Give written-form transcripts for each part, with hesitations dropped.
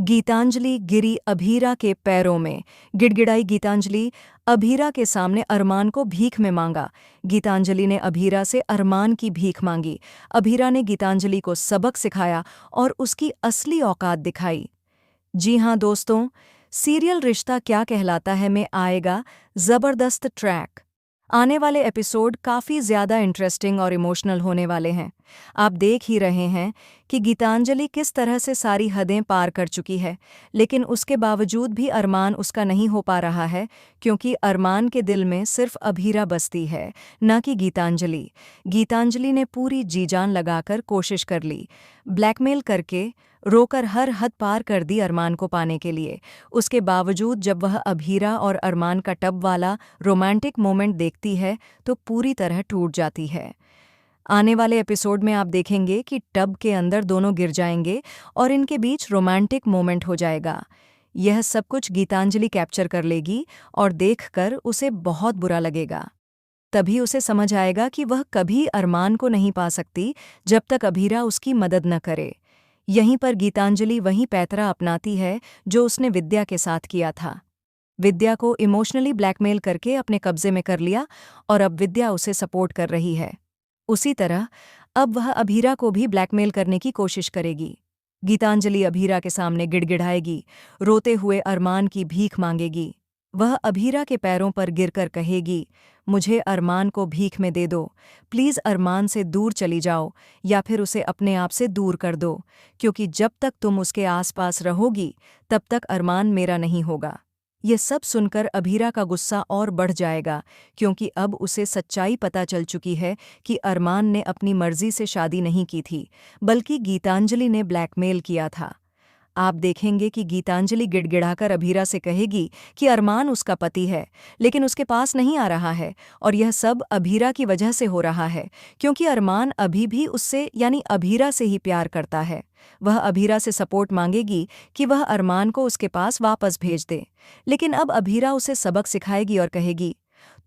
गीतांजलि गिरी अभीरा के पैरों में। गिड़गिड़ाई गीतांजलि। अभीरा के सामने अरमान को भीख में मांगा। गीतांजलि ने अभीरा से अरमान की भीख मांगी। अभीरा ने गीतांजलि को सबक सिखाया और उसकी असली औकात दिखाई। जी हाँ दोस्तों, सीरियल रिश्ता क्या कहलाता है में आएगा जबरदस्त ट्रैक। आने वाले एपिसोड काफ़ी ज़्यादा इंटरेस्टिंग और इमोशनल होने वाले हैं। आप देख ही रहे हैं कि गीतांजलि किस तरह से सारी हदें पार कर चुकी है, लेकिन उसके बावजूद भी अरमान उसका नहीं हो पा रहा है, क्योंकि अरमान के दिल में सिर्फ अभीरा बसती है, न कि गीतांजलि। गीतांजलि ने पूरी जी जान लगाकर कोशिश कर ली, ब्लैकमेल करके रोकर हर हद पार कर दी अरमान को पाने के लिए। उसके बावजूद जब वह अभीरा और अरमान का टब वाला रोमांटिक मोमेंट देखती है तो पूरी तरह टूट जाती है। आने वाले एपिसोड में आप देखेंगे कि टब के अंदर दोनों गिर जाएंगे और इनके बीच रोमांटिक मोमेंट हो जाएगा। यह सब कुछ गीतांजलि कैप्चर कर लेगी और देखकर उसे बहुत बुरा लगेगा। तभी उसे समझ आएगा कि वह कभी अरमान को नहीं पा सकती जब तक अभीरा उसकी मदद न करे। यहीं पर गीतांजलि वही पैतरा अपनाती है जो उसने विद्या के साथ किया था। विद्या को इमोशनली ब्लैकमेल करके अपने कब्जे में कर लिया और अब विद्या उसे सपोर्ट कर रही है। उसी तरह अब वह अभीरा को भी ब्लैकमेल करने की कोशिश करेगी। गीतांजलि अभीरा के सामने गिड़गिड़ाएगी, रोते हुए अरमान की भीख मांगेगी। वह अभीरा के पैरों पर गिरकर कहेगी, मुझे अरमान को भीख में दे दो, प्लीज़ अरमान से दूर चली जाओ या फिर उसे अपने आप से दूर कर दो, क्योंकि जब तक तुम उसके आसपास रहोगी तब तक अरमान मेरा नहीं होगा। ये सब सुनकर अभीरा का गुस्सा और बढ़ जाएगा, क्योंकि अब उसे सच्चाई पता चल चुकी है कि अरमान ने अपनी मर्जी से शादी नहीं की थी, बल्कि गीतांजलि ने ब्लैकमेल किया था। आप देखेंगे कि गीतांजलि गिड़गिड़ाकर अभीरा से कहेगी कि अरमान उसका पति है, लेकिन उसके पास नहीं आ रहा है और यह सब अभीरा की वजह से हो रहा है, क्योंकि अरमान अभी भी उससे यानी अभीरा से ही प्यार करता है। वह अभीरा से सपोर्ट मांगेगी कि वह अरमान को उसके पास वापस भेज दे, लेकिन अब अभीरा उसे सबक सिखाएगी और कहेगी,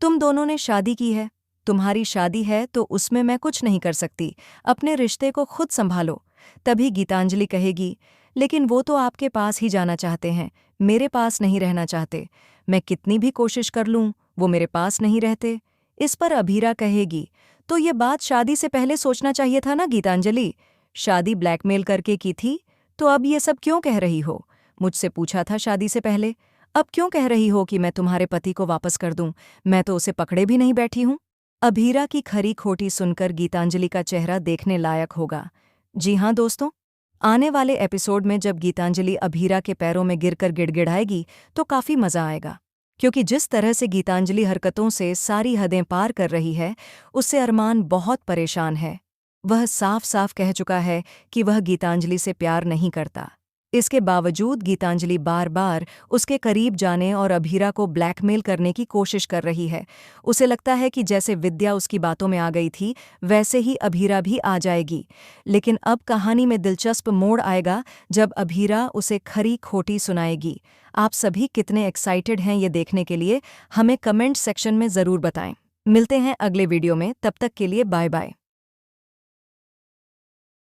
तुम दोनों ने शादी की है, तुम्हारी शादी है तो उसमें मैं कुछ नहीं कर सकती, अपने रिश्ते को खुद संभालो। तभी गीतांजलि कहेगी, लेकिन वो तो आपके पास ही जाना चाहते हैं, मेरे पास नहीं रहना चाहते। मैं कितनी भी कोशिश कर लूं, वो मेरे पास नहीं रहते। इस पर अभीरा कहेगी, तो ये बात शादी से पहले सोचना चाहिए था ना गीतांजलि। शादी ब्लैकमेल करके की थी, तो अब ये सब क्यों कह रही हो? मुझसे पूछा था शादी से पहले, अब क्यों कह रही हो कि मैं तुम्हारे पति को वापस कर दूं? मैं तो उसे पकड़े भी नहीं बैठी हूं। अभीरा की खरी खोटी सुनकर गीतांजलि का चेहरा देखने लायक होगा। जी हाँ दोस्तों, आने वाले एपिसोड में जब गीतांजलि अभीरा के पैरों में गिरकर गिड़गिड़ाएगी तो काफ़ी मज़ा आएगा, क्योंकि जिस तरह से गीतांजलि हरकतों से सारी हदें पार कर रही है, उससे अरमान बहुत परेशान है। वह साफ साफ कह चुका है कि वह गीतांजलि से प्यार नहीं करता। इसके बावजूद गीतांजलि बार बार उसके करीब जाने और अभीरा को ब्लैकमेल करने की कोशिश कर रही है। उसे लगता है कि जैसे विद्या उसकी बातों में आ गई थी, वैसे ही अभीरा भी आ जाएगी। लेकिन अब कहानी में दिलचस्प मोड़ आएगा जब अभीरा उसे खरी खोटी सुनाएगी। आप सभी कितने एक्साइटेड हैं ये देखने के लिए? हमें कमेंट सेक्शन में ज़रूर बताएं। मिलते हैं अगले वीडियो में, तब तक के लिए बाय बाय।